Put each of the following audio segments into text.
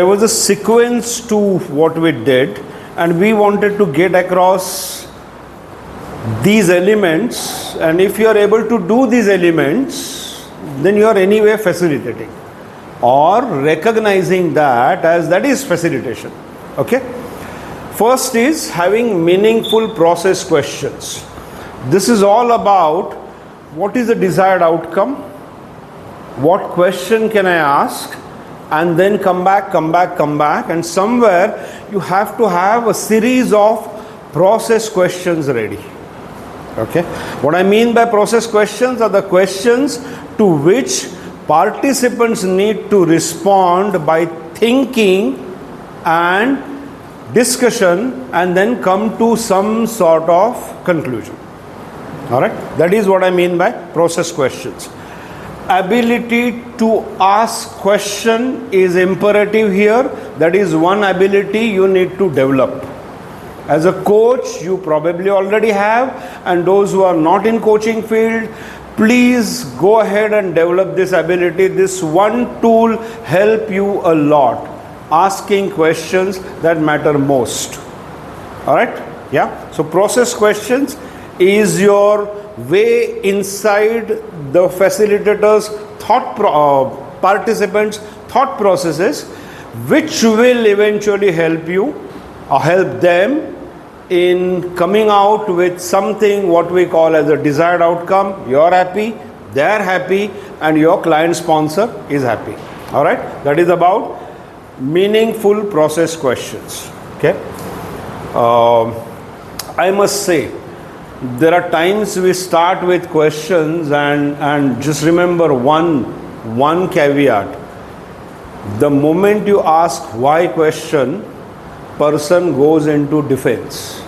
There was a sequence to what we did, and we wanted to get across these elements, and if you are able to do these elements, then you are anyway facilitating or recognizing that is facilitation. Okay? First is having meaningful process questions. This is all about what is the desired outcome, what question can I ask, and then come back, and somewhere you have to have a series of process questions ready. Okay? What I mean by process questions are the questions to which participants need to respond by thinking and discussion and then come to some sort of conclusion. Alright? That is what I mean by process questions. Ability to ask question is imperative here. That is one ability you need to develop. As a coach, you probably already have, and those who are not in coaching field, please go ahead and develop this ability. This one tool help you a lot. Asking questions that matter most. Alright? Yeah? So process questions is your way inside the facilitator's participants' thought processes, which will eventually help you or help them in coming out with something what we call as a desired outcome. You're happy, they're happy, and your client sponsor is happy. Alright? That is about meaningful process questions. Okay? I must say, there are times we start with questions and just remember one caveat. The moment you ask why question, person goes into defense.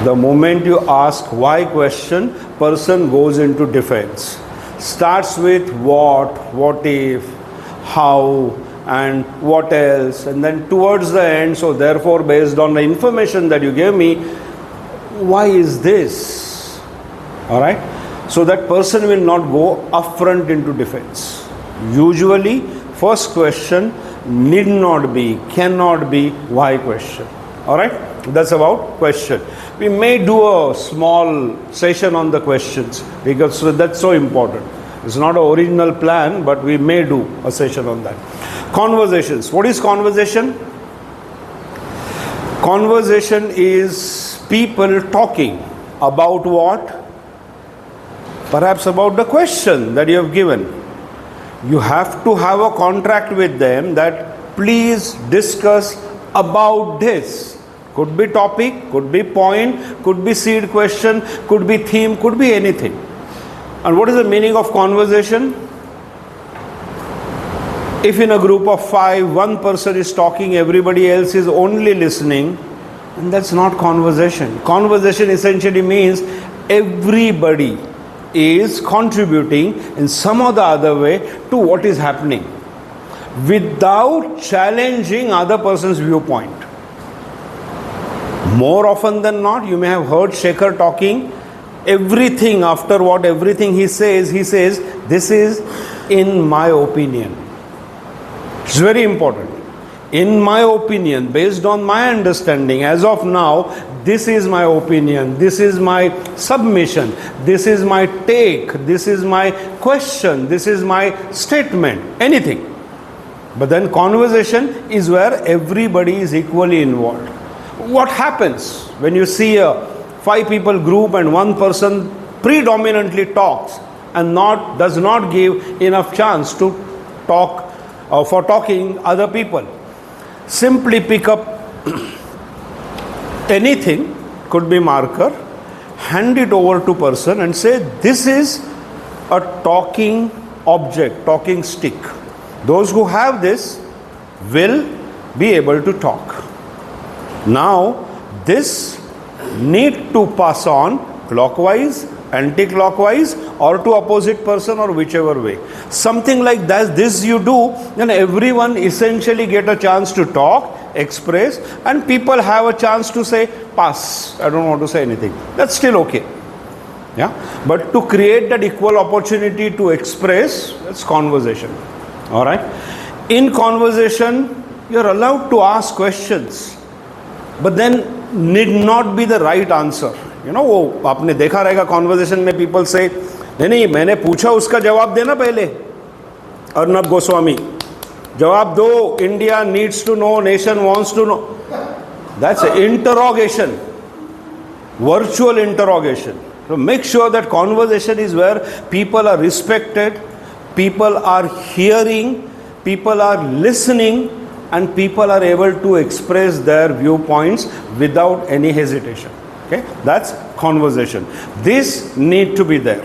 The moment you ask why question, person goes into defense. Starts with what if, how, and what else, and then towards the end, so therefore based on the information that you gave me, why is this? Alright? So that person will not go upfront into defense. Usually, first question need not be, cannot be why question. Alright? That's about question. We may do a small session on the questions because that's so important. It's not an original plan, but we may do a session on that. Conversations. What is conversation? Conversation is people talking about what? Perhaps about the question that you have given. You have to have a contract with them that please discuss about this. Could be topic, could be point, could be seed question, could be theme, could be anything. And what is the meaning of conversation? If in a group of 5, one person is talking, everybody else is only listening, and that's not conversation. Conversation essentially means everybody is contributing in some or the other way to what is happening without challenging other person's viewpoint. More often than not, you may have heard Shekhar talking. Everything after what everything he says, this is in my opinion. It's very important. In my opinion, based on my understanding, as of now, this is my opinion, this is my submission, this is my take, this is my question, this is my statement, anything. But then conversation is where everybody is equally involved. What happens when you see a 5 people group and one person predominantly talks and does not give enough chance to talk for talking other people? Simply pick up anything, could be marker, hand it over to person and say, this is a talking object, talking stick. Those who have this will be able to talk. Now, this need to pass on clockwise, anti-clockwise, or to opposite person, or whichever way. Something like that, this you do, then everyone essentially get a chance to talk, express, and people have a chance to say, pass, I don't want to say anything. That's still okay. Yeah? But to create that equal opportunity to express, that's conversation. Alright? In conversation, you're allowed to ask questions, but then need not be the right answer. You know, वो आपने देखा रहेगा conversation में people say, नहीं मैंने पूछा उसका जवाब देना पहले. अर्नब गोस्वामी, जवाब दो, India needs to know, nation wants to know. That's an interrogation, virtual interrogation. So make sure that conversation is where people are respected, people are hearing, people are listening, and people are able to express their viewpoints without any hesitation. Okay, that's conversation. This need to be there.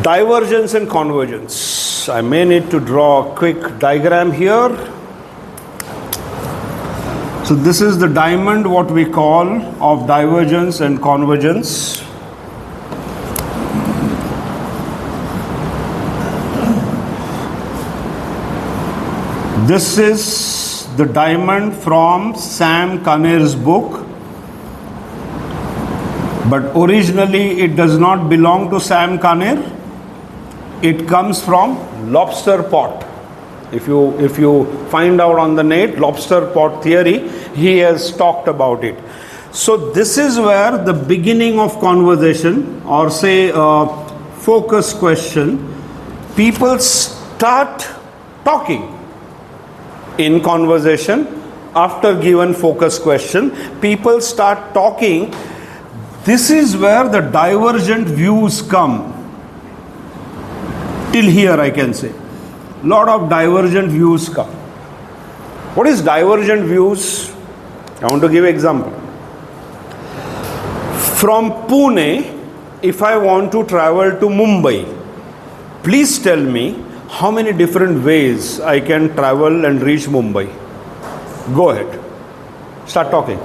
Divergence and convergence. I may need to draw a quick diagram here. So this is the diamond, what we call, of divergence and convergence. This is the diamond from Sam Kanner's book, but originally it does not belong to Sam Kanner. It comes from lobster pot. If you find out on the net, lobster pot theory, he has talked about it. So this is where the beginning of conversation, or say a focus question, people start talking. In conversation, after given focus question, people start talking. This is where the divergent views come. Till here I can say. Lot of divergent views come. What is divergent views? I want to give an example. From Pune, if I want to travel to Mumbai, please tell me how many different ways I can travel and reach Mumbai. Go ahead. Start talking.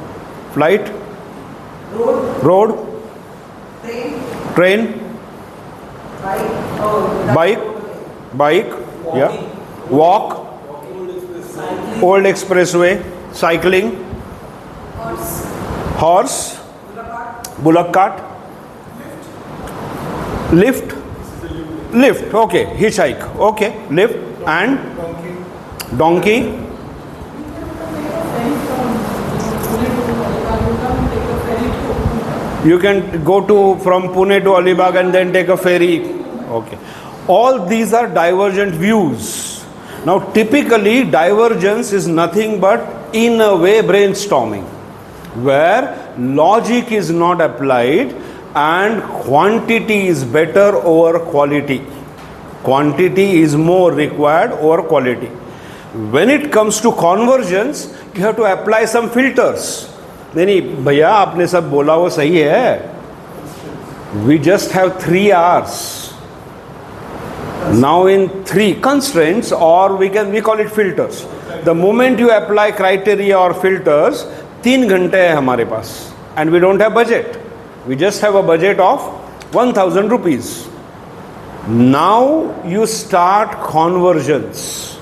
Flight? Road? Train? Bike? Yeah. Walk? Old expressway? Cycling? Horse? Bullock cart? Lift? Lift, okay. Hitchhike, okay. Lift. And donkey. You can go from Pune to Alibag and then take a ferry. Okay. All these are divergent views. Now typically divergence is nothing but in a way brainstorming, where logic is not applied and quantity is better over quality. Quantity is more required over quality. When it comes to convergence, you have to apply some filters. नहीं भैया आपने सब बोला वो सही है. We just have 3 hours. Now in 3 constraints, or we call it filters. The moment you apply criteria or filters, 3 घंटे है हमारे पास, and we don't have budget. We just have a budget of 1,000 rupees. Now you start convergence.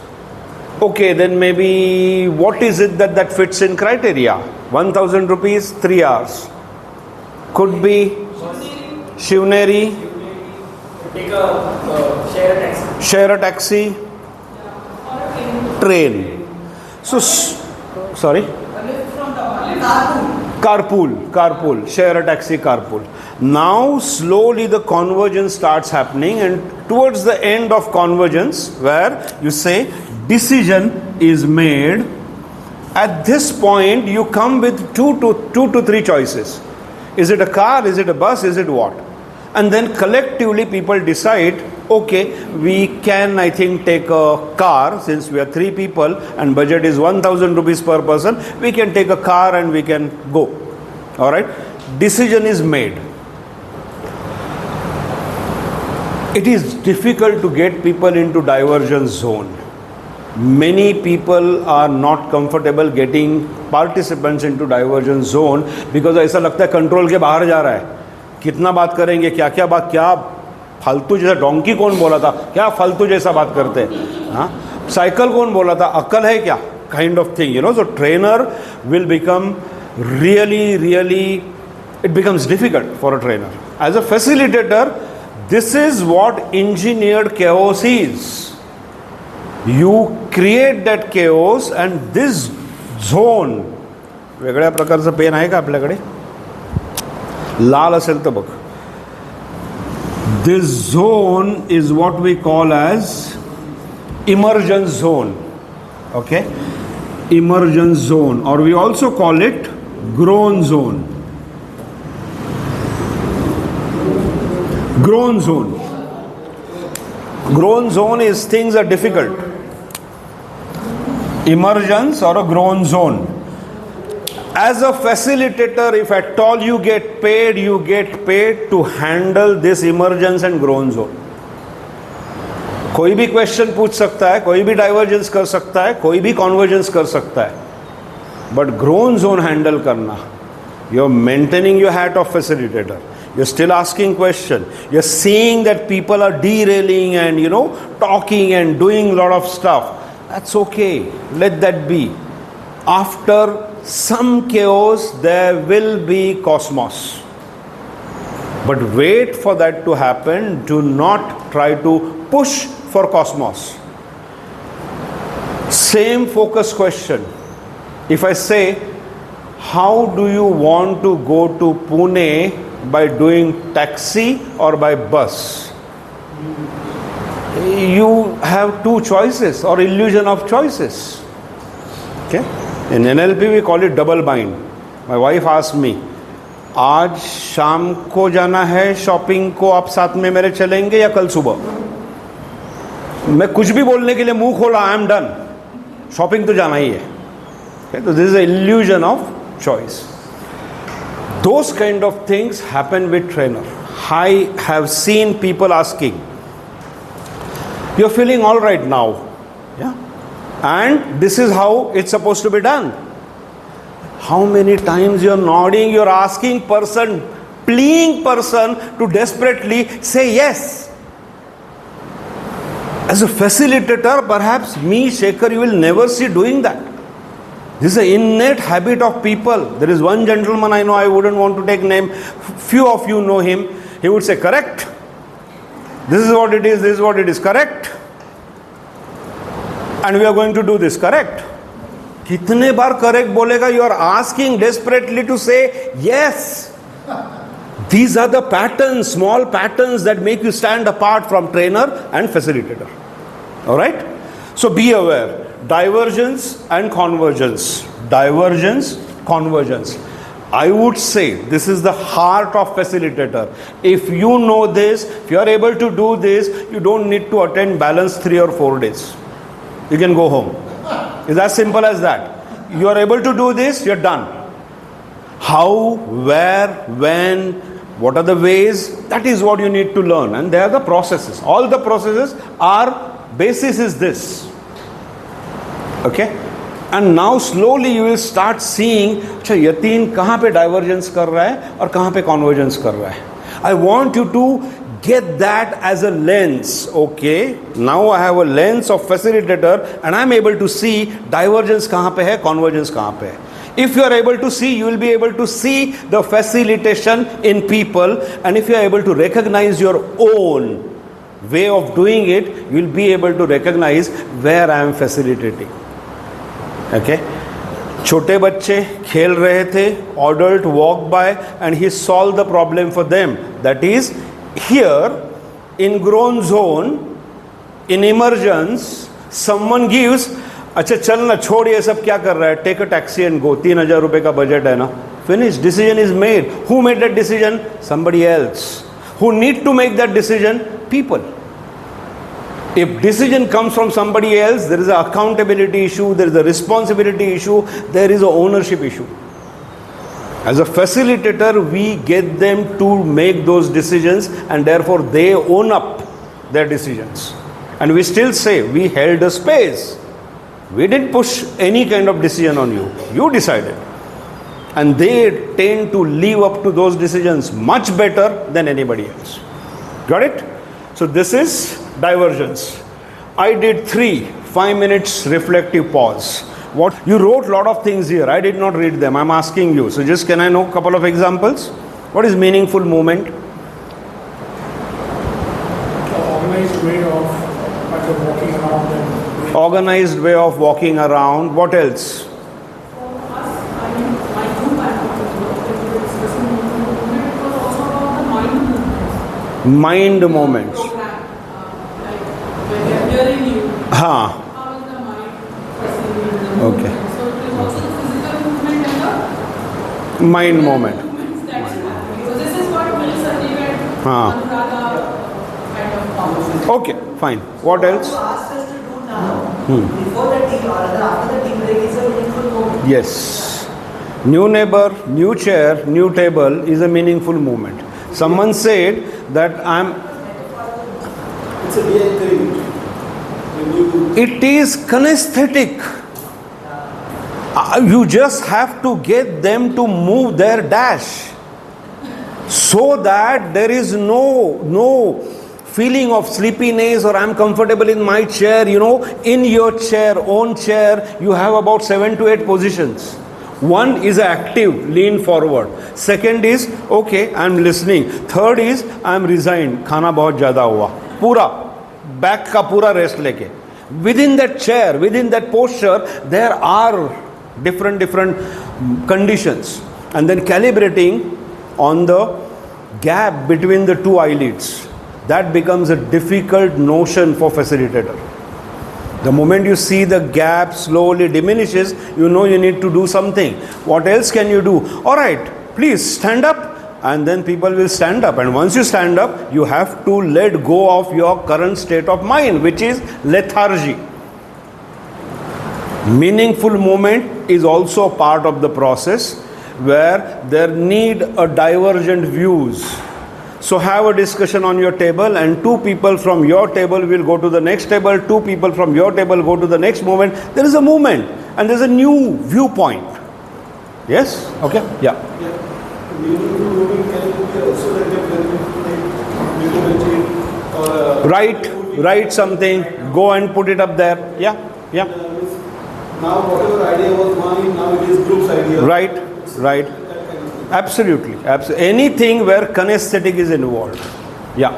Okay, then maybe what is it that fits in criteria? 1,000 rupees, 3 hours. Could be Shivneri. Take a share a taxi. Train. So, sorry? Carpool. Share a taxi, carpool. Now slowly the convergence starts happening, and towards the end of convergence, where you say decision is made, at this point you come with two to three choices. Is it a car? Is it a bus? Is it what? And then collectively people decide, okay, we can, I think, take a car, since we are 3 people and budget is 1,000 rupees per person, we can take a car and we can go. Alright? Decision is made. It is difficult to get people into divergence zone. Many people are not comfortable getting participants into divergence zone because ऐसा लगता है control के बाहर जा रहा है. कितना बात करेंगे, क्या फालतू जैसा, डोंकी कौन बोला था, क्या फालतू जैसा बात करते हैं, हाँ, साइकिल कौन बोला था, अक्ल है क्या, kind of thing, so trainer will become really, it becomes difficult for a trainer. As a facilitator, this is what engineered chaos is. You create that chaos and this zone. वेगळ्या प्रकारचं pen आहे का आपल्याकडे? लाल असेल तर बघ. This zone is what we call as emergence zone. Okay? Emergence zone, or we also call it grown zone. Grown zone. Grown zone is things are difficult. Emergence or a grown zone. As a facilitator, if at all you get paid to handle this emergence and grown zone. कोई भी question पूछ सकता है, कोई भी divergence कर सकता है, कोई भी कॉन्वर्जेंस कर सकता है, बट ग्रोन जोन हैंडल करना, you are maintaining your hat of facilitator, you are still asking question, you are seeing that people are derailing and talking and doing lot of stuff. That's okay, let that be. After some chaos there will be cosmos, but wait for that to happen. Do not try to push for cosmos. Same focus question. If I say, how do you want to go to Pune, by doing taxi or by bus? You have two choices or illusion of choices. Okay? In NLP we call it double bind. My wife asked me, आज शाम को जाना है shopping को, आप साथ में मेरे चलेंगे या कल सुबह? मैं कुछ भी बोलने के लिए मुंह खोला, आई एम डन, शॉपिंग तो जाना ही है. तो this is a illusion of choice. Those kind of things happen with trainer. I have seen people asking, you're feeling all right now, yeah? And this is how it's supposed to be done. How many times you're nodding, you're asking person, pleading person to desperately say yes. As a facilitator, perhaps me, Shekhar, you will never see doing that. This is an innate habit of people. There is one gentleman I know, I wouldn't want to take name. Few of you know him. He would say, correct. This is what it is, this is what it is, correct. And we are going to do this, correct. कितने बार correct बोलेगा? You are asking desperately to say yes. These are the patterns, small patterns that make you stand apart from trainer and facilitator. All right? So be aware. Divergence and convergence. Divergence, convergence. I would say this is the heart of facilitator. If you know this, if you are able to do this, you don't need to attend balance 3 or 4 days. You can go home. It's as simple as that. You are able to do this, you're done. How, where, when, what are the ways? That is what you need to learn. And they are the processes. All the processes are, basis is this. Okay? And now slowly you will start seeing, अच्छा यतीन कहाँ पे divergence कर रहा है और कहाँ पे convergence कर रहा है. I want you to get that as a lens. Okay, now I have a lens of facilitator and I am able to see divergence कहाँ पे है, convergence कहाँ पे है. If you are able to see, you will be able to see the facilitation in people, and if you are able to recognize your own way of doing it, you will be able to recognize where I am facilitating. Okay? छोटे बच्चे खेल रहे थे, adult walked by and he solved the problem for them. That is, here in grown zone, in emergence, someone gives, अच्छा चल ना छोड़ ये सब क्या कर रहा है, take a taxi and go, 3,000 रुपए का बजट है ना, finish, decision is made. Who made that decision? Somebody else. Who need to make that decision? People. If decision comes from somebody else, there is an accountability issue, there is a responsibility issue, there is an ownership issue. As a facilitator, we get them to make those decisions and therefore they own up their decisions. And we still say, we held a space. We didn't push any kind of decision on you. You decided. And they tend to live up to those decisions much better than anybody else. Got it? So this is divergence. I did 5 minutes reflective pause. What you wrote a lot of things here. I did not read them. I'm asking you. So just can I know a couple of examples? What is meaningful movement? The organized way of walking around and organized way of walking around. What else? For us, I mean, my group I thought was when we were discussing movement, it was also about the mind movements. Mind moments. Program, like when they are hearing you, Huh. how is the mind perceiving the movement? Okay. So it is also the physical movement and the Mind moment. movements that's happening. So this is what will certificate Anuradha kind of powers. Okay, fine. What else? You asked us to do now, before the tea or rather after the tea break is a meaningful moment. Yes. New neighbor, new chair, new table is a meaningful movement. Someone said that It's a real thing. it is kinesthetic. You just have to get them to move their dash so that there is no feeling of sleepiness or I'm comfortable in my chair. In your chair, own chair, you have about 7 to 8 positions. One is active, lean forward. Second is, okay, I'm listening. Third is, I'm resigned, खाना बहुत ज़्यादा हुआ. पूरा, back का पूरा rest लेके. Within that chair, within that posture, there are different conditions. And then calibrating on the gap between the two eyelids. That becomes a difficult notion for facilitator. The moment you see the gap slowly diminishes, you know you need to do something. What else can you do? All right, please stand up. And then people will stand up. And once you stand up, you have to let go of your current state of mind, which is lethargy. Meaningful movement is also part of the process where there need a divergent views. So have a discussion on your table and 2 people from your table will go to the next table, 2 people from your table go to the next movement. There is a movement and there is a new viewpoint. Yes? Okay? Yeah. Meaningful movement can be also like a Write something, go and put it up there. Yeah. Now whatever idea was mine, now it is group's idea. Right. Absolutely. Anything where kinesthetic is involved. Yeah.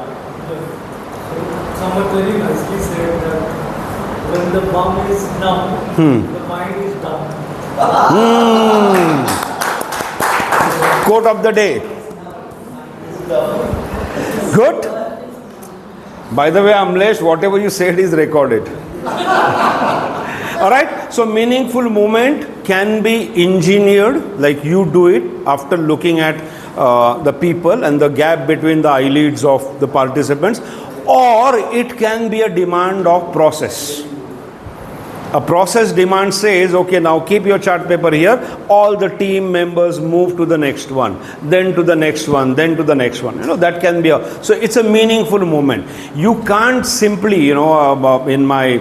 Someone very nicely said that when the bum is numb, the mind is dumb. Quote of the day. Good. By the way, Amlesh, whatever you said is recorded. All right. So meaningful movement can be engineered, like you do it after looking at the people and the gap between the eyelids of the participants, or it can be a demand of process. A process demand says, okay, now keep your chart paper here. All the team members move to the next one, then to the next one, then to the next one. That can be so it's a meaningful movement. You can't simply, in my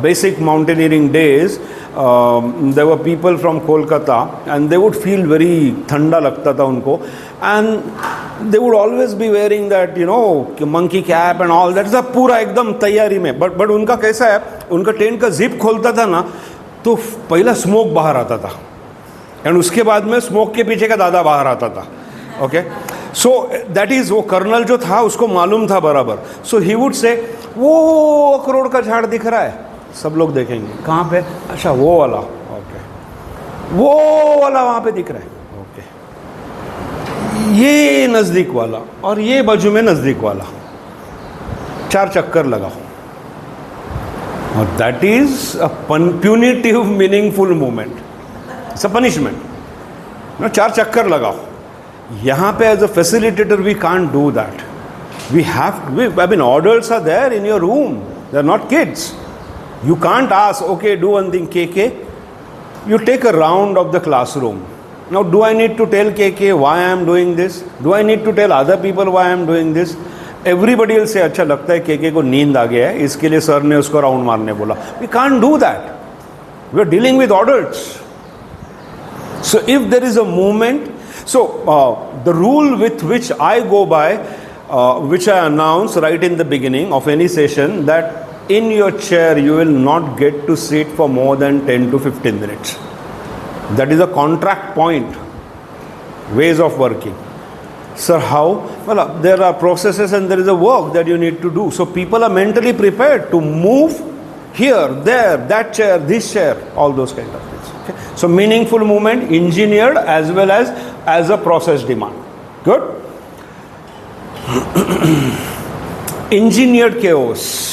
basic mountaineering days, there were people from Kolkata and they would feel very thanda lagta tha unko, and they would always be wearing that monkey cap and all that. सब पूरा एकदम तैयारी में. But उनका कैसा है, उनका tent का जिप खोलता था ना तो पहला स्मोक बाहर आता था एंड उसके बाद में स्मोक के पीछे का दादा बाहर आता था. ओके, सो दैट इज, वो कर्नल जो था उसको मालूम था बराबर. सो ही वुड से, वो अखरोट का झाड़ दिख रहा है, सब लोग देखेंगे कहाँ पे, अच्छा वो वाला, ओके, वो वाला वहाँ पे दिख रहा है, ओके, ये नज़दीक वाला और ये बाजू में नज़दीक वाला, 4 चक्कर लगाओ. और that is a punitive meaningful movement, it's a punishment. 4 चक्कर लगाओ. यहाँ पे as a facilitator we can't do that. We have, I mean, adults are there in your room. They are not kids. You can't ask, okay, do one thing, KK. You take a round of the classroom. Now, do I need to tell KK why I am doing this? Do I need to tell other people why I am doing this? Everybody will say, अच्छा लगता है KK को नींद आ गया है, इसके लिए sir ने उसको राउंड मारने बोला. We can't do that. We are dealing with adults. So, if there is a movement, so the rule with which I go by, which I announce right in the beginning of any session, that in your chair you will not get to sit for more than 10 to 15 minutes. That is a contract point. Ways of working. Sir, how? Well, there are processes and there is a work that you need to do. So people are mentally prepared to move here, there, that chair, this chair, all those kind of things. Okay? So meaningful movement, engineered as well as a process demand. Good. Engineered chaos.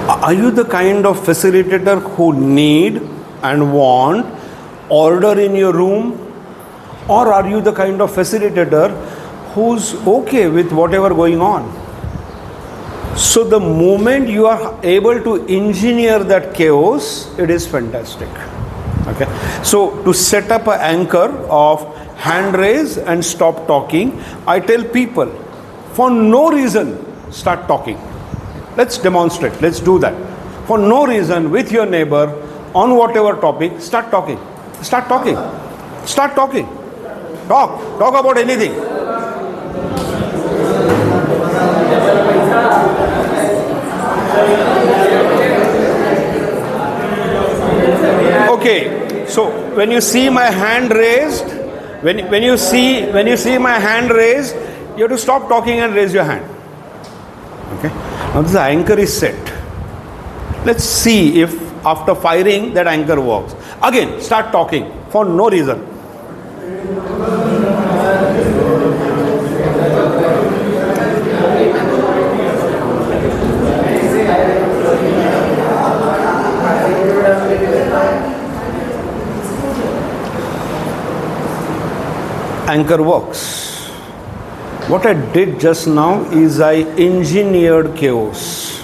Are you the kind of facilitator who need and want order in your room, or are you the kind of facilitator who's okay with whatever going on? So the moment you are able to engineer that chaos, it is fantastic. Okay. So to set up an anchor of hand raise and stop talking, I tell people for no reason start talking. Let's demonstrate. Let's do that. For no reason, with your neighbor, on whatever topic, start talking. Start talking. Start talking. Talk. Talk about anything. Okay. So when you see my hand raised, when you see my hand raised, you have to stop talking and raise your hand. Okay. Now this anchor is set. Let's see if after firing that anchor works. Again, start talking for no reason. Anchor works. What I did just now is I engineered chaos.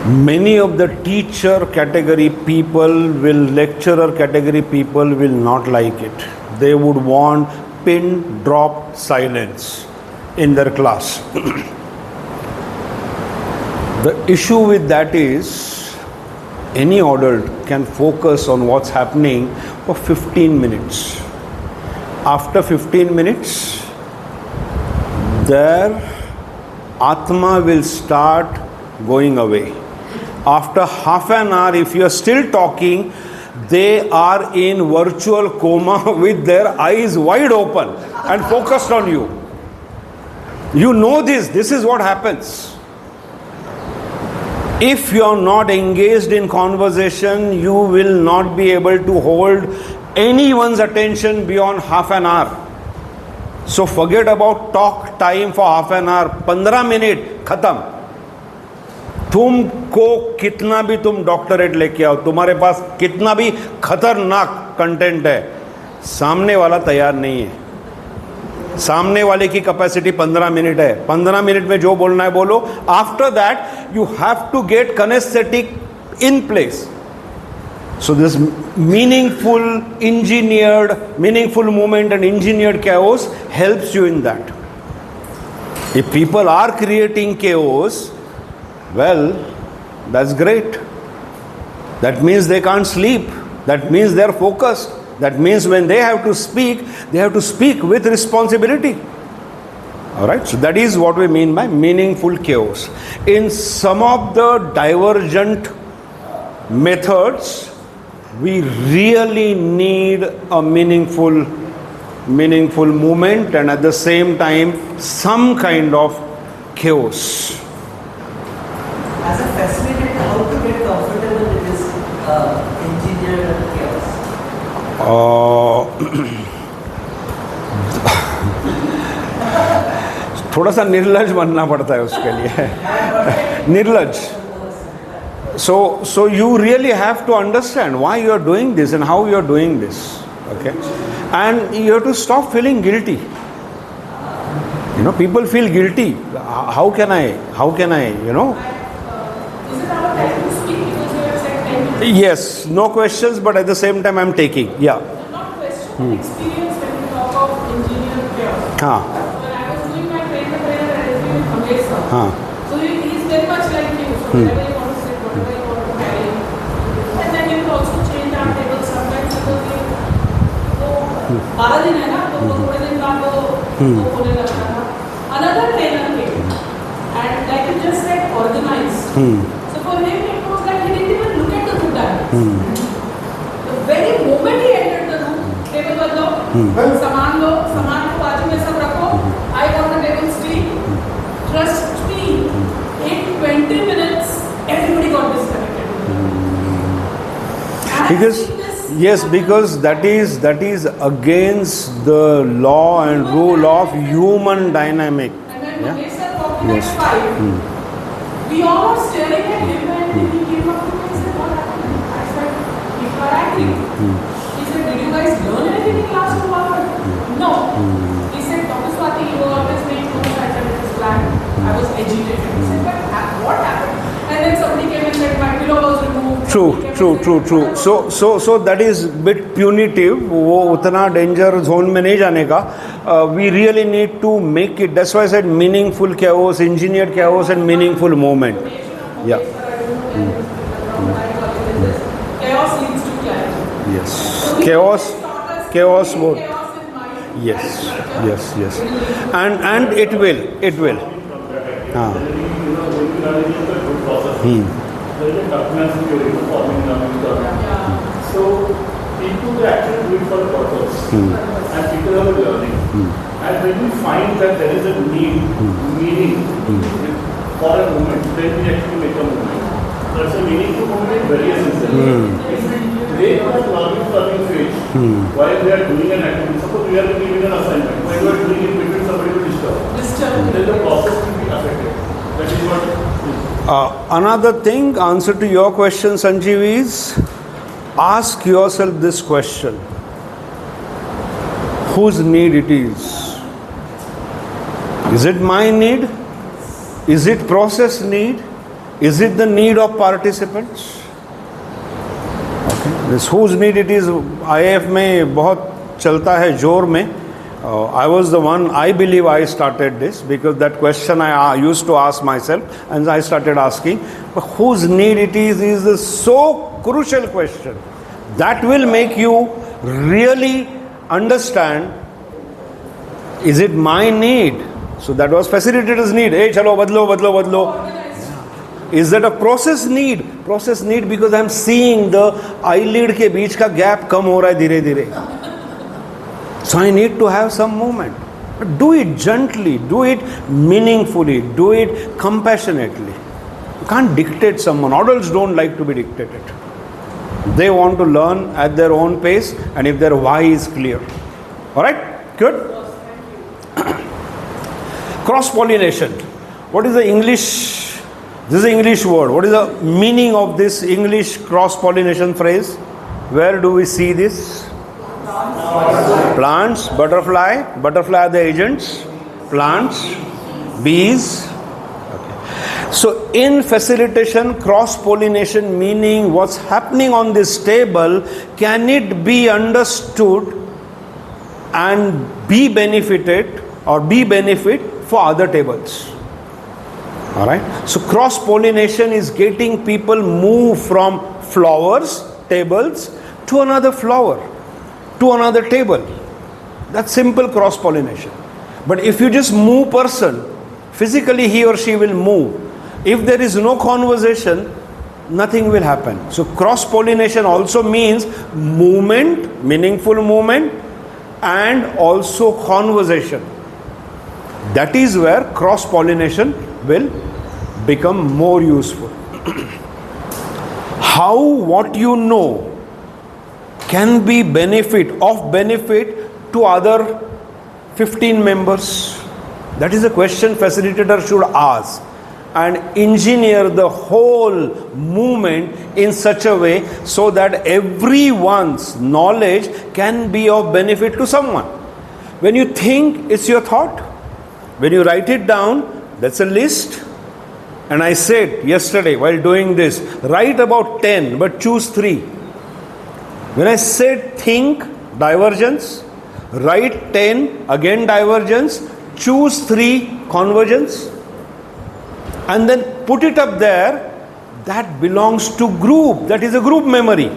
Many of the teacher category people lecturer category people will not like it. They would want pin drop silence in their class. The issue with that is any adult can focus on what's happening for 15 minutes. After 15 minutes, their Atma will start going away. After half an hour, if you are still talking, they are in virtual coma with their eyes wide open and focused on you. You know this is what happens. If you are not engaged in conversation, you will not be able to hold anyone's attention beyond half an hour. So forget about talk time for half an hour. 15 minute खत्म. तुमको कितना भी तुम doctorate लेके आओ, तुम्हारे पास कितना भी खतरनाक कंटेंट है, सामने वाला तैयार नहीं है. सामने वाले की कैपेसिटी 15 मिनट है. 15 मिनट में जो बोलना है बोलो. After that you have to get kinaesthetic in place. So this meaningful movement and engineered chaos helps you in that. If people are creating chaos, well, that's great. That means they can't sleep. That means they're focused. That means when they have to speak with responsibility. Alright, so that is what we mean by meaningful chaos. In some of the divergent methods, we really need a meaningful movement and at the same time some kind of chaos. As a facilitator, how to get comfortable with this engineered chaos? थोड़ा सा निर्लज बनना पड़ता है उसके लिए. निर्लज. So you really have to understand why you are doing this and how you are doing this. Okay, and you have to stop feeling guilty. You know, people feel guilty. How can I? You know. Is it our time to speak because you have said 10 minutes? Yes, no questions, but at the same time I'm taking. Yeah. Not question, experience when we talk of engineered chaos. हाँ. When I was doing my train the trainer, I was doing Amir sir. हाँ. So he is very much like you. So whenever you want to sit, whatever you want to carry. And then you will also change our table sometimes because you 12 दिन है ना, तो वो थोड़े दिन बाद वो होने लगता था. Another trainer came and like you just said, organized. So for him it was like he didn't even look at the good times. The very moment he entered the room, table पर लो, सामान को बाजू में सब रखो, Trust me, in 20 minutes, everybody got disconnected. And I've Because seen this yes, happen. because that is against the law and rule of human dynamic. And when Yeah. Mahesh sir walked in Yes. at 5, we all were staring at him and he came up to me and said, what happened? I said, people are angry. He said, did you guys learn anything in class or what? No. He said, Dr. Swati, you always make notes. I said, it is blank. I was agitated. He said, but what happened? And then somebody came and said, my pillow was removed. Somebody came and said, So that is bit punitive. वो उतना danger zone में नहीं जाने का. We really need to make it. That's why I said meaningful chaos, engineered chaos, and meaningful moment. Yeah. Chaos leads to clarity. Yes. So he Chaos. taught us to Chaos make mode. chaos in mind. Yes. And it will. हाँ. There is a document theory forming So people actually do it for purpose and people are learning. And when we find that there is a meaning for a movement, then we actually make a movement. That's a meaningful movement, very essential. If we break our learning phase while we are doing an activity, suppose we are giving an assignment, while we are doing it, between somebody will disturb. Then the process will be affected. That is what Another thing, answer to your question, Sanjeev, is ask yourself this question: whose need it is? Is it my need? Is it process need? Is it the need of participants? Okay. This whose need it is, IAF में बहुत चलता है जोर में. I was the one, I believe I started this, because that question I used to ask myself and I started asking. But whose need it is a so crucial question. That will make you really understand, is it my need? So that was facilitator's need. Hey, chalo, badlo. Is that a process need? Process need because I'm seeing the eyelid के बीच का gap कम हो रहा है धीरे धीरे. So I need to have some movement. But do it gently, do it meaningfully, do it compassionately. You can't dictate someone. Adults don't like to be dictated. They want to learn at their own pace and if their why is clear. Alright? Good? Cross-pollination. What is the English? This is an English word. What is the meaning of this English cross-pollination phrase? Where do we see this? Plants, butterfly are the agents, plants, bees. Okay. So in facilitation, cross-pollination meaning what's happening on this table, can it be understood and be benefited or be benefit for other tables? Alright. So cross-pollination is getting people move from flowers, tables, to another flower, to another table. That's simple cross-pollination. But if you just move person, physically he or she will move. If there is no conversation, nothing will happen. So cross-pollination also means movement, meaningful movement, and also conversation. That is where cross-pollination will become more useful. How what you know can be benefit to other 15 members? That is a question facilitator should ask and engineer the whole movement in such a way so that everyone's knowledge can be of benefit to someone. When you think, it's your thought. When you write it down, that's a list. And I said yesterday while doing this, write about 10 but choose 3. When I said think, divergence, write 10, again divergence, choose 3, convergence, and then put it up there, that belongs to group, that is a group memory.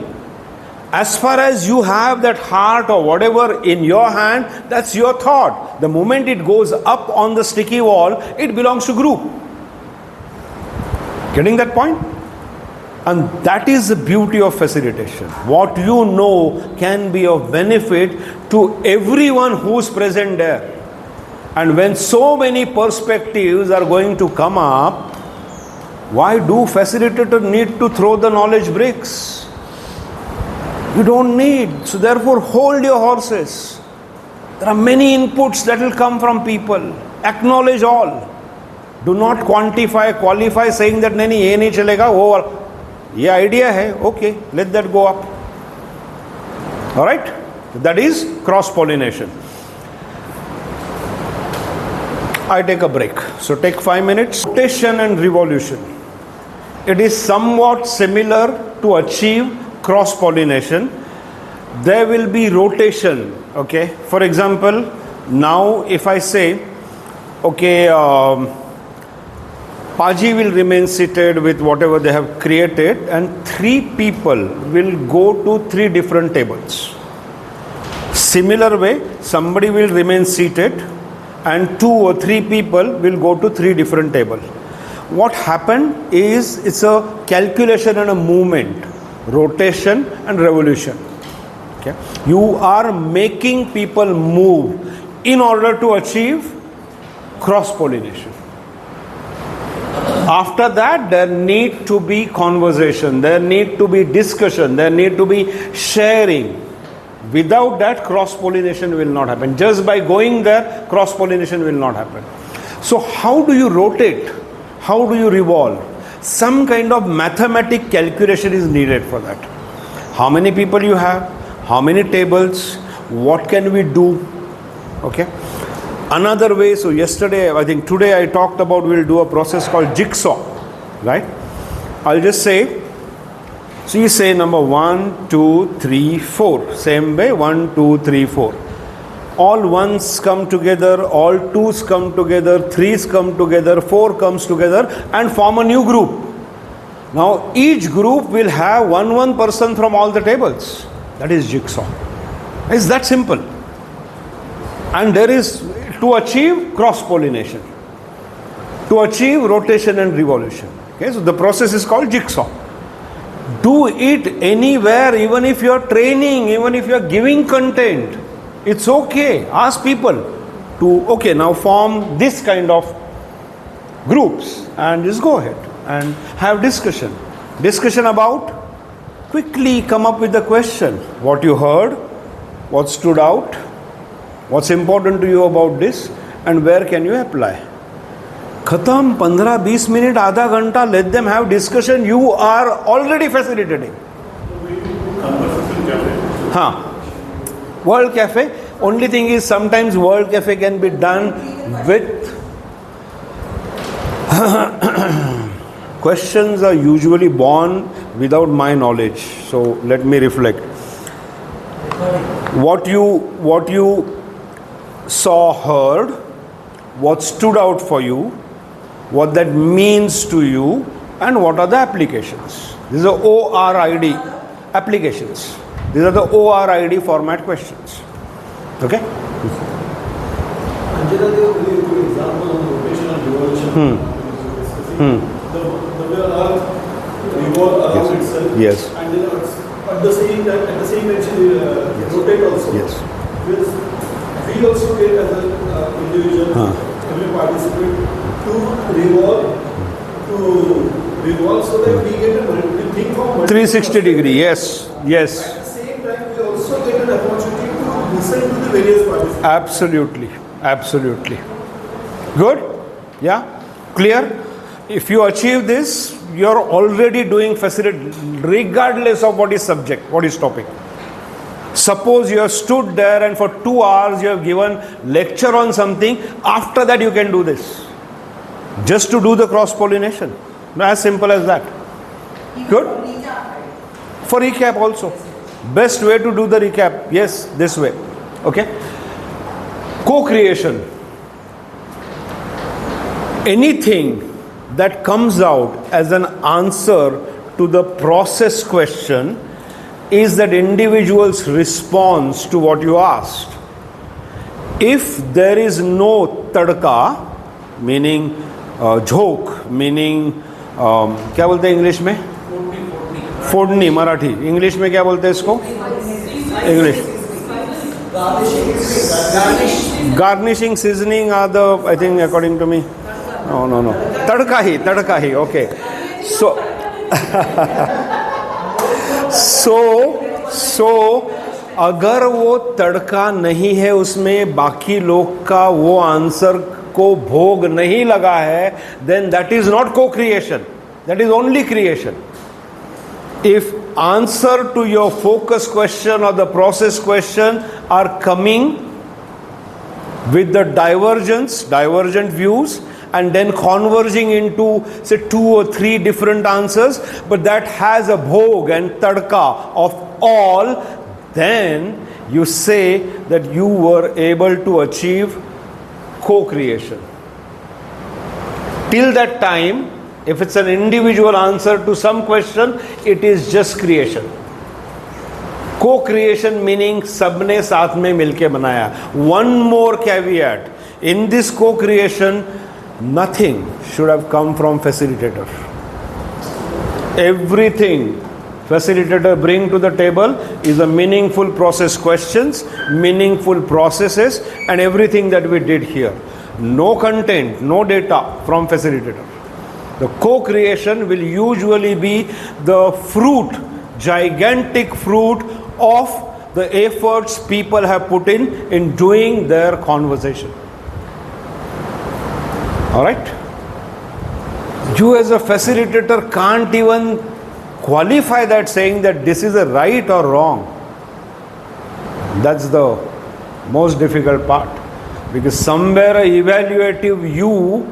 As far as you have that heart or whatever in your hand, that's your thought. The moment it goes up on the sticky wall, it belongs to group. Getting that point? And that is the beauty of facilitation. What you know can be of benefit to everyone who is present there. And when so many perspectives are going to come up, why do facilitators need to throw the knowledge bricks? You don't need. So therefore, hold your horses. There are many inputs that will come from people. Acknowledge all. Do not quantify, qualify saying that नहीं ये नहीं चलेगा वो ये idea है, okay, let that go up. Alright? That is cross-pollination. I take a break. So take 5 minutes. Rotation and revolution. It is somewhat similar to achieve cross-pollination. There will be rotation. Okay. For example, now if I say, okay, Paji will remain seated with whatever they have created, and 3 people will go to 3 different tables. Similar way, somebody will remain seated and 2 or 3 people will go to 3 different tables. What happened is it's a calculation and a movement, rotation and revolution. Okay. You are making people move in order to achieve cross-pollination. After that, there need to be conversation, there need to be discussion, there need to be sharing. Without that, cross-pollination will not happen. Just by going there, cross-pollination will not happen. So how do you rotate? How do you revolve? Some kind of mathematic calculation is needed for that. How many people you have? How many tables? What can we do? Okay. Another way, so yesterday, I think today I talked about we'll do a process called jigsaw, right? I'll just say, so you say number 1, 2, 3, 4. Same way, 1, 2, 3, 4. All ones come together, all twos come together, threes come together, 4 comes together and form a new group. Now each group will have one person from all the tables. That is jigsaw. It's that simple. And there is to achieve cross-pollination, to achieve rotation and revolution. Okay, so the process is called jigsaw. Do it anywhere, even if you are training, even if you are giving content. It's okay. Ask people to, okay, now form this kind of groups and just go ahead and have discussion. Discussion about, quickly come up with the question. What you heard, what stood out, what's important to you about this, and where can you apply? Khatam, 15-20 minutes, आधा घंटा, let them have discussion. You are already facilitating. हाँ. World Cafe. Only thing is sometimes World Cafe can be done with questions are usually born without my knowledge. So let me reflect. What you saw, heard, what stood out for you, what that means to you, and what are the applications. These are ORID applications. These are the ORID format questions. Okay? Anjana gave a really good example on rotation and revolution. The way Earth revolves around itself. Yes. And then at the same time, yes. Rotate also. Yes. Because we also get as an individual, every participant, to revolve so that we get a think from 360 degree. Yes. Yes. At the same time, we also get an opportunity to listen to the various participants. Absolutely. Absolutely. Good? Yeah? Clear? If you achieve this, you're already doing facility regardless of what is subject, what is topic. Suppose you have stood there and for 2 hours you have given lecture on something, after that you can do this. Just to do the cross-pollination. As simple as that. Good? For recap also. Best way to do the recap, yes, this way. Okay? Co-creation. Anything that comes out as an answer to the process question is that individual's response to what you asked. If there is no tadka, meaning झोंक, meaning क्या बोलते हैं English में? फोड़नी, Marathi. English में क्या बोलते हैं इसको? English Garnishing, seasoning are the, I think, according to me. No. Tadka hi, okay. So, so अगर वो तड़का नहीं है उसमें, बाकी लोग का वो आंसर को भोग नहीं लगा है, then that is not co-creation. That is only creation. If answer to your focus question or the process question are coming with the divergent views, and then converging into say 2 or 3 different answers, but that has a bhog and tadka of all, then you say that you were able to achieve co-creation. Till that time, if it's an individual answer to some question, it is just creation. Co-creation meaning सबने साथ में मिलके बनाया. One more caveat. In this co-creation, nothing should have come from facilitator. Everything facilitator bring to the table is a meaningful process questions, meaningful processes, and everything that we did here. No content, no data from facilitator. The co-creation will usually be the fruit, gigantic fruit of the efforts people have put in doing their conversation. All right? You as a facilitator can't even qualify that saying that this is a right or wrong. That's the most difficult part, because somewhere a evaluative you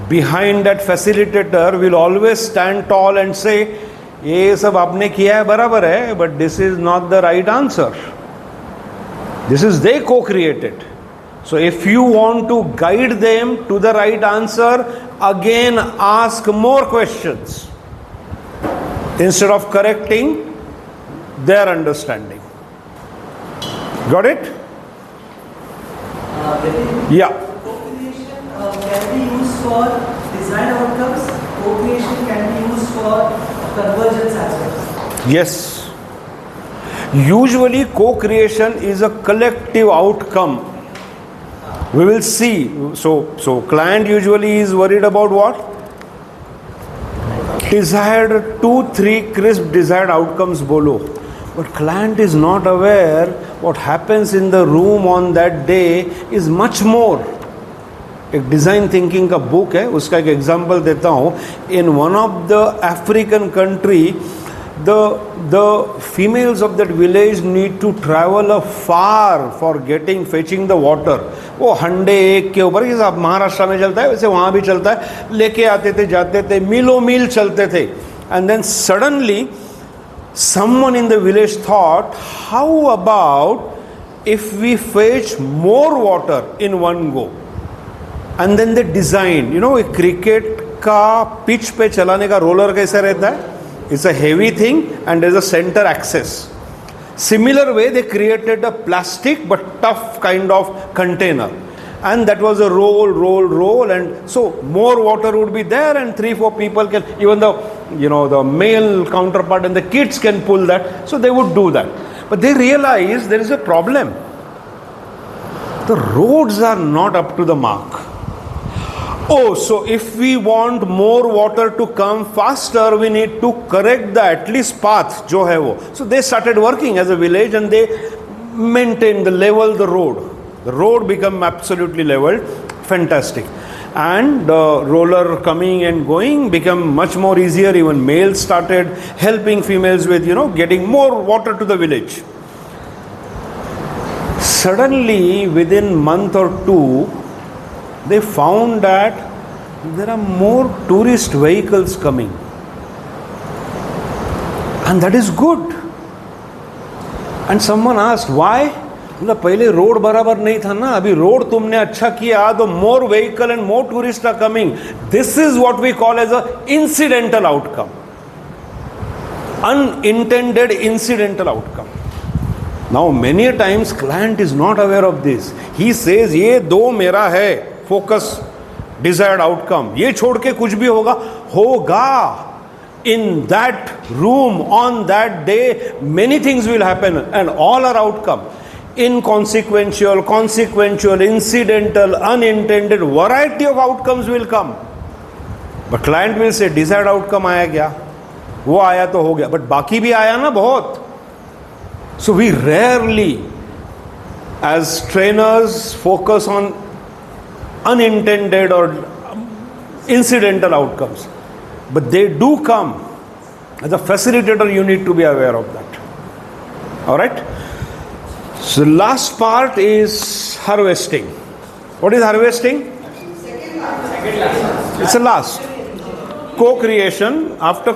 behind that facilitator will always stand tall and say, ये सब आपने किया है बराबर है, but this is not the right answer. This is they co-created. So if you want to guide them to the right answer, again ask more questions instead of correcting their understanding. Got it? Yeah. Co-creation can be used for desired outcomes. Co-creation can be used for convergence as well. Yes. Usually co-creation is a collective outcome. We will see. So client usually is worried about what? Desired 2-3 crisp desired outcomes bolo. But client is not aware what happens in the room on that day is much more. एक design thinking का book है, उसका एक example देता हूँ. In one of the African country, the females of that village need to travel far for getting fetching the water. वो हंडे एक के ऊपर, जैसे आप महाराष्ट्र में चलता है वैसे वहाँ भी चलता है, लेके आते थे, जाते थे, मीलों मील चलते थे. And then suddenly someone in the village thought, how about if we fetch more water in one go? And then they designed, cricket का पिच पे चलाने का रोलर कैसा रहता है? It's a heavy thing and there's a center axis. Similar way they created a plastic but tough kind of container, and that was a roll, and so more water would be there, and 3-4 people can, even the male counterpart and the kids can pull that, so they would do that. But they realized there is a problem. The roads are not up to the mark. So if we want more water to come faster, we need to correct the at least path जो है वो. So they started working as a village and they maintained the road. The road became absolutely leveled, fantastic. And the roller coming and going became much more easier. Even males started helping females with, getting more water to the village. Suddenly, within month or two, they found that there are more tourist vehicles coming, and that is good. And someone asked, why? पहले road बराबर नहीं था ना, अभी road तुमने अच्छा किया तो more vehicle and more tourists are coming. This is what we call as a incidental outcome, unintended incidental outcome. Now many a times client is not aware of this. He says ये दो मेरा है focus desired outcome, ये छोड़ के कुछ भी होगा. In that room on that day many things will happen and all are outcome. inconsequential, consequential, incidental, unintended, variety of outcomes will come. But client will say, desired outcome आया क्या? वो आया तो हो गया, but बाकी भी आया ना बहुत. So we rarely, as trainers, focus on unintended or incidental outcomes. But they do come. As a facilitator, you need to be aware of that. Alright? So the last part is harvesting. What is harvesting? It's the last. Co-creation. After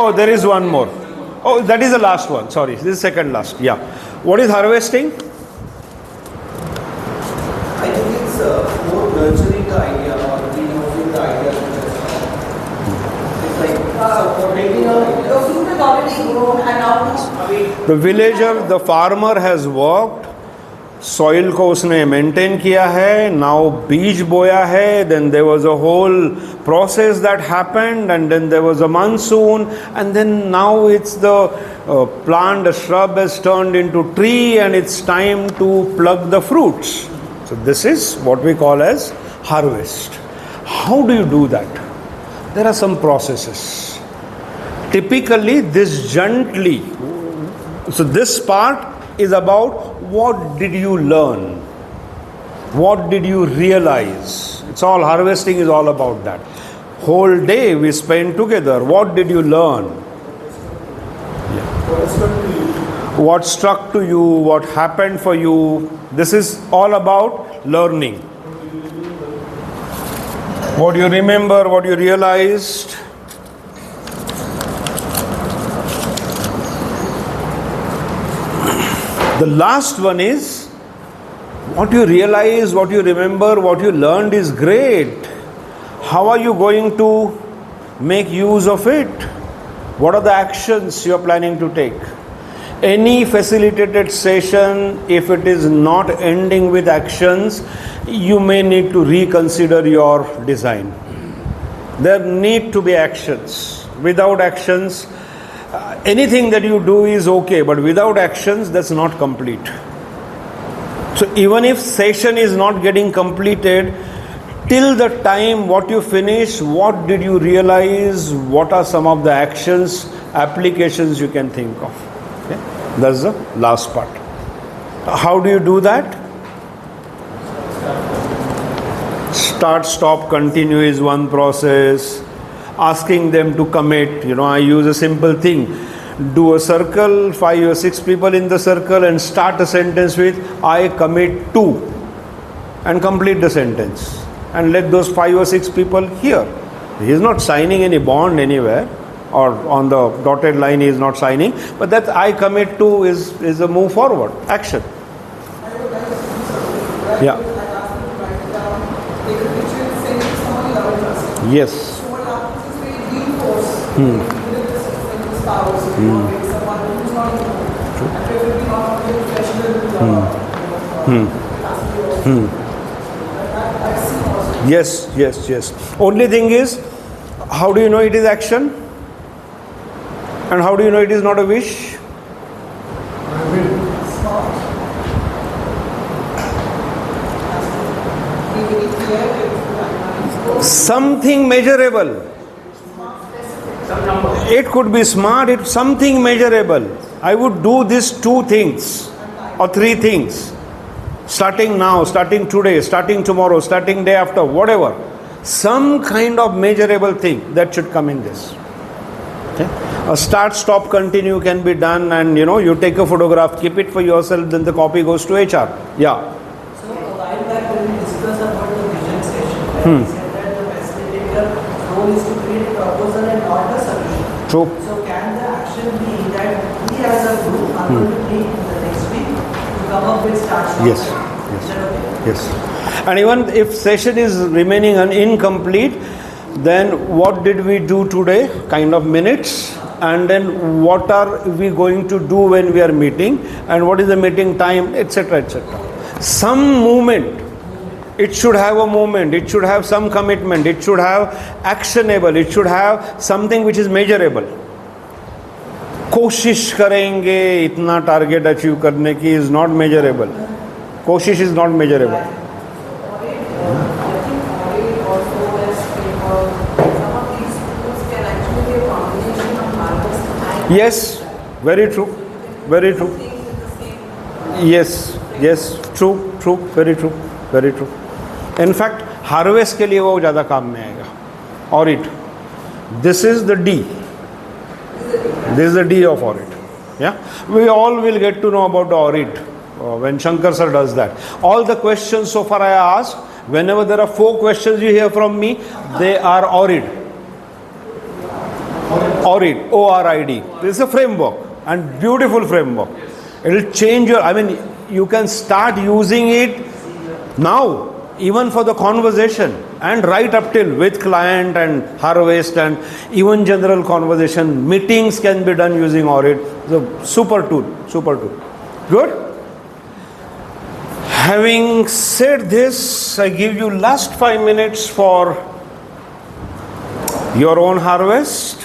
oh, there is one more. Oh, that is the last one. Sorry, this is second last. Yeah. What is harvesting? I think it's more nurturing the idea or reinforcing the idea. It's like making The fruit is already grown and now The villager, the farmer has worked, soil को उसने maintain किया है, now बीज बोया है, then there was a whole process that happened, and then there was a monsoon, and then now it's the plant, the shrub has turned into tree, and it's time to pluck the fruits. So this is what we call as harvest. How do you do that? There are some processes. Typically, this gently. So this part is about what did you learn? What did you realize? It's all, harvesting is all about that. Whole day we spend together. What did you learn? What struck to you? What happened for you? This is all about learning. What you remember, what you realized. The last one is what you realize, what you remember, what you learned is great. How are you going to make use of it? What are the actions you are planning to take? Any facilitated session, if it is not ending with actions, you may need to reconsider your design. There need to be actions. Without actions, anything that you do is okay, but without actions, that's not complete. So even if session is not getting completed, till the time what you finish, what did you realize, what are some of the actions, applications you can think of. Okay? That's the last part. How do you do that? Start, stop, continue is one process. Asking them to commit, I use a simple thing. Do a circle, 5 or 6 people in the circle, and start a sentence with I commit to, and complete the sentence. And let those 5 or 6 people hear. He is not signing any bond anywhere, or on the dotted line he is not signing, but that I commit to is a move forward, action. Yeah. Yes. Yes. Only thing is, how do you know it is action? And how do you know it is not a wish? Something measurable. It could be smart, it's something measurable. I would do these 2 things or 3 things. Starting now, starting today, starting tomorrow, starting day after, whatever. Some kind of measurable thing that should come in this. Okay? A start, stop, continue can be done, and you take a photograph, keep it for yourself, then the copy goes to HR. Yeah. So a while back when we discussed about the vision session, we said that the facilitator role is to create a proposal and not a solution. True. So can the action be that we as a group are going to meet in the next week to come up with start, stop? Yes. Is that okay? Yes. And even if session is remaining incomplete, then what did we do today? Kind of minutes. And then what are we going to do when we are meeting? And what is the meeting time, etc., etc. Some movement. It should have a movement. It should have some commitment. It should have actionable. It should have something which is measurable. कोशिश करेंगे इतना target achieve करने की is not measurable. कोशिश is not measurable. Yes, very true, very true. Yes, yes, true, true, very true, very true. In fact, harvest के लिए वो ज़्यादा काम में आएगा. Audit. This is the D. This is the D of audit. Yeah, we all will get to know about the audit when Shankar sir does that. All the questions so far I asked, whenever there are 4 questions you hear from me, they are audit. Orid, O-R-I-D. This is a framework and beautiful framework. It will change your, I mean, you can start using it now, even for the conversation and right up till with client and harvest and even general conversation. Meetings can be done using Orid. It's a super tool, super tool. Good? Having said this, I give you last 5 minutes for your own harvest.